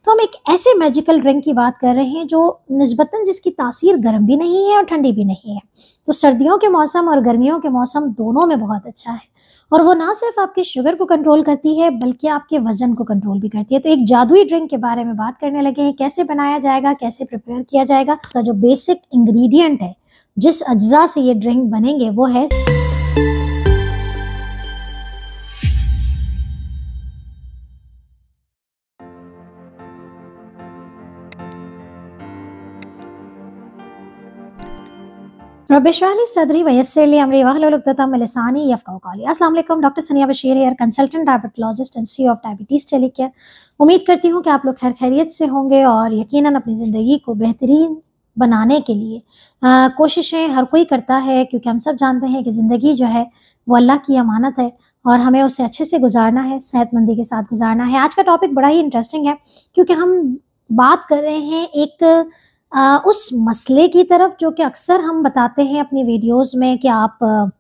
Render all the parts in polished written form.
तो हम एक ऐसे मैजिकल ड्रिंक की बात कर रहे हैं जो निस्बतन जिसकी तासीर गर्म भी नहीं है और ठंडी भी नहीं है। तो सर्दियों के मौसम और गर्मियों के मौसम दोनों में बहुत अच्छा है और वो ना सिर्फ आपके शुगर को कंट्रोल करती है बल्कि आपके वजन को कंट्रोल भी करती है। तो एक जादुई ड्रिंक के बारे में बात करने लगे हैं, कैसे बनाया जाएगा, कैसे प्रिपेयर किया जाएगा। तो जो बेसिक इंग्रेडिएंट है, जिस अज्जा से ये ड्रिंक बनेंगे वो है रबिशवाली सदरी वयस्सरली अमरी वहलुल उक़दतम मिन लिसानी यफ़क़हू क़ौली। अस्सलाम वालेकुम, डॉक्टर सनिया Bashir here, consultant diabetologist and CEO of diabetes टेलीकेयर। उम्मीद करती हूँ कि आप लोग खैर खैरियत से होंगे और यकीनन अपनी ज़िंदगी को बेहतरीन बनाने के लिए कोशिशें हर कोई करता है, क्योंकि हम सब जानते हैं कि ज़िंदगी जो है वो अल्लाह की अमानत है और हमें उसे अच्छे से गुजारना है, सेहतमंदी के साथ गुजारना है। आज का टॉपिक बड़ा ही इंटरेस्टिंग है क्योंकि हम बात कर रहे हैं एक उस मसले की तरफ जो कि अक्सर हम बताते हैं अपनी वीडियोस में कि आप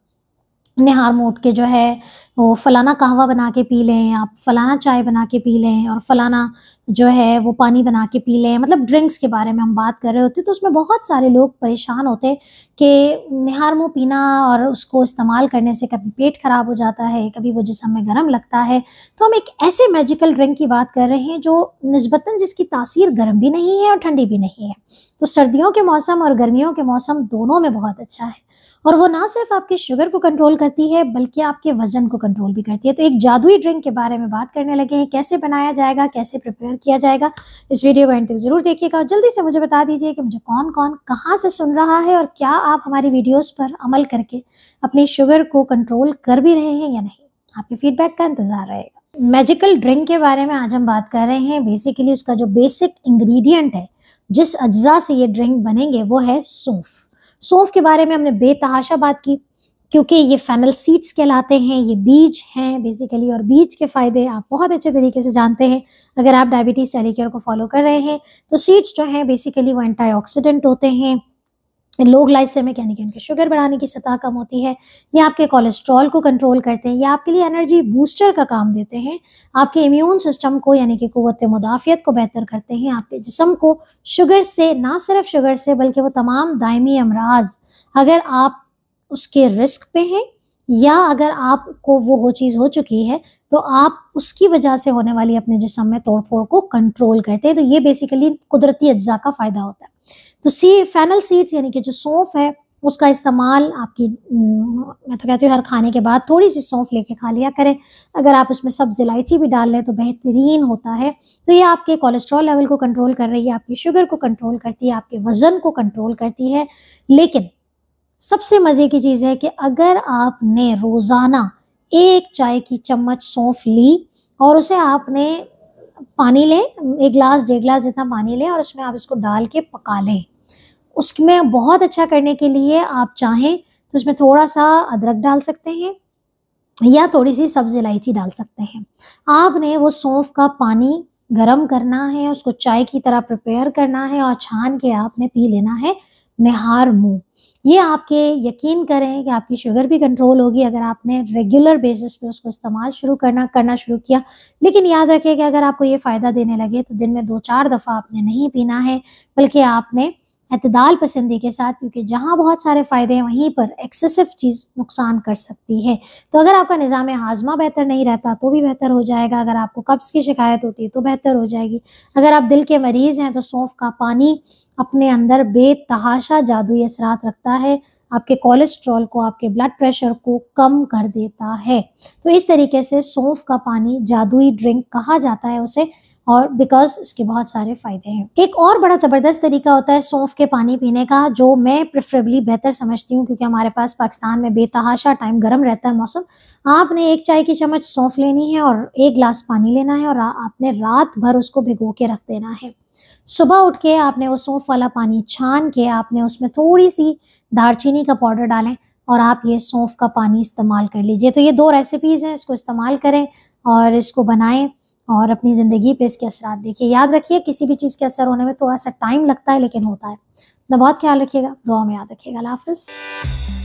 निहार मोड़ के जो है वो फलाना कहवा बना के पी लें, आप फलाना चाय बना के पी लें और फलाना जो है वो पानी बना के पी लें। मतलब ड्रिंक्स के बारे में हम बात कर रहे होते तो उसमें बहुत सारे लोग परेशान होते कि निहार मुँह पीना और उसको इस्तेमाल करने से कभी पेट ख़राब हो जाता है, कभी वो जिस्म में गर्म लगता है। तो हम एक ऐसे मैजिकल ड्रिंक की बात कर रहे हैं जो निस्बतन जिसकी तासीर गर्म भी नहीं है और ठंडी भी नहीं है। तो सर्दियों के मौसम और गर्मियों के मौसम दोनों में बहुत अच्छा है और वो ना सिर्फ आपके शुगर को कंट्रोल करती है बल्कि आपके वजन को कंट्रोल भी करती है। तो एक जादुई ड्रिंक के बारे में बात करने लगे हैं, कैसे बनाया जाएगा, कैसे प्रिपेयर किया जाएगा। इस वीडियो को एंड तक जरूर देखिएगा और जल्दी से मुझे बता दीजिए कि मुझे कौन कौन कहाँ से सुन रहा है और क्या आप हमारी वीडियोस पर अमल करके अपनी शुगर को कंट्रोल कर भी रहे हैं या नहीं। आपके फीडबैक का इंतजार रहेगा। मैजिकल ड्रिंक के बारे में आज हम बात कर रहे हैं। बेसिकली उसका जो बेसिक इंग्रेडिएंट है, जिस अज्जा से ये ड्रिंक बनेंगे वो है सौंफ। सौंफ के बारे में हमने बेतहाशा बात की क्योंकि ये फेनल सीड्स कहलाते हैं, ये बीज हैं बेसिकली, और बीज के फ़ायदे आप बहुत अच्छे तरीके से जानते हैं अगर आप डायबिटीज़ टेलीकेयर को फॉलो कर रहे हैं। तो सीड्स जो हैं बेसिकली वो एंटीऑक्सीडेंट होते हैं, लो ग्लाइसेमिक यानी कि उनकी शुगर बढ़ाने की सतह कम होती है, ये आपके कोलेस्ट्रॉल को कंट्रोल करते हैं, ये आपके लिए एनर्जी बूस्टर का काम देते हैं, आपके इम्यून सिस्टम को यानी कि क़ुव्वत मुदाफ़ियत को बेहतर करते हैं, आपके जिस्म को शुगर से, ना सिर्फ शुगर से बल्कि वो तमाम दायमी अमराज अगर आप उसके रिस्क पे हैं या अगर आपको वो चीज़ हो चुकी है तो आप उसकी वजह से होने वाली अपने जिस्म में तोड़ फोड़ को कंट्रोल करते हैं। तो ये बेसिकली कुदरती अज्जा का फ़ायदा होता है। तो फेनल सीड्स यानी कि जो सौंफ है उसका इस्तेमाल आपकी मैं तो कहती हूँ हर खाने के बाद थोड़ी सी सौंफ लेके खा लिया करें। अगर आप उसमें सब्ज़ इलायची भी डाल लें तो बेहतरीन होता है। तो ये आपके कोलेस्ट्रॉल लेवल को कंट्रोल कर रही है, आपकी शुगर को कंट्रोल करती है, आपके वज़न को कंट्रोल करती है। लेकिन सबसे मज़े की चीज़ है कि अगर आपने रोज़ाना एक चाय की चम्मच सौंफ ली और उसे आपने पानी लें, 1 गिलास 1.5 गिलास जितना पानी लें और उसमें आप इसको डाल के पका लें। उसमें बहुत अच्छा करने के लिए आप चाहें तो उसमें थोड़ा सा अदरक डाल सकते हैं या थोड़ी सी सब्ज़ इलायची डाल सकते हैं। आपने वो सौंफ का पानी गरम करना है, उसको चाय की तरह प्रिपेयर करना है और छान के आपने पी लेना है निहार मुँह। ये आपके यकीन करें कि आपकी शुगर भी कंट्रोल होगी अगर आपने रेगुलर बेसिस पे उसको इस्तेमाल करना शुरू किया। लेकिन याद रखिए कि अगर आपको ये फ़ायदा देने लगे तो दिन में 2-4 दफ़ा आपने नहीं पीना है, बल्कि आपने एतदाल पसंदी के साथ, क्योंकि जहाँ बहुत सारे फ़ायदे हैं वहीं पर एक्सेसिव चीज़ नुकसान कर सकती है। तो अगर आपका निज़ाम हाज़मा बेहतर नहीं रहता तो भी बेहतर हो जाएगा, अगर आपको कब्ज़ की शिकायत होती है तो बेहतर हो जाएगी, अगर आप दिल के मरीज़ हैं तो सौंफ का पानी अपने अंदर बेतहाशा जादुई असरात रखता है, आपके कोलेस्ट्रॉल को, आपके ब्लड प्रेशर को कम कर देता है। तो इस तरीके से सौंफ का पानी जादुई ड्रिंक कहा जाता है उसे, और बिकॉज इसके बहुत सारे फ़ायदे हैं। एक और बड़ा ज़बरदस्त तरीका होता है सौंफ के पानी पीने का, जो मैं प्रेफरेबली बेहतर समझती हूँ क्योंकि हमारे पास पाकिस्तान में बेतहाशा टाइम गर्म रहता है मौसम। आपने 1 चाय की चम्मच सौंफ लेनी है और 1 गिलास पानी लेना है और आपने रात भर उसको भिगो के रख देना है। सुबह उठ के आपने वो सौंफ वाला पानी छान के आपने उसमें थोड़ी सी दालचीनी का पाउडर डालें और आप ये सौंफ का पानी इस्तेमाल कर लीजिए। तो ये 2 रेसिपीज़ हैं, इसको इस्तेमाल करें और इसको बनाएं और अपनी ज़िंदगी पे इसके असरात देखिए। याद रखिए किसी भी चीज़ के असर होने में थोड़ा सा टाइम लगता है लेकिन होता है। अपना बहुत ख्याल रखिएगा, दुआ में याद रखिएगा। अल्लाह हाफ़िज़।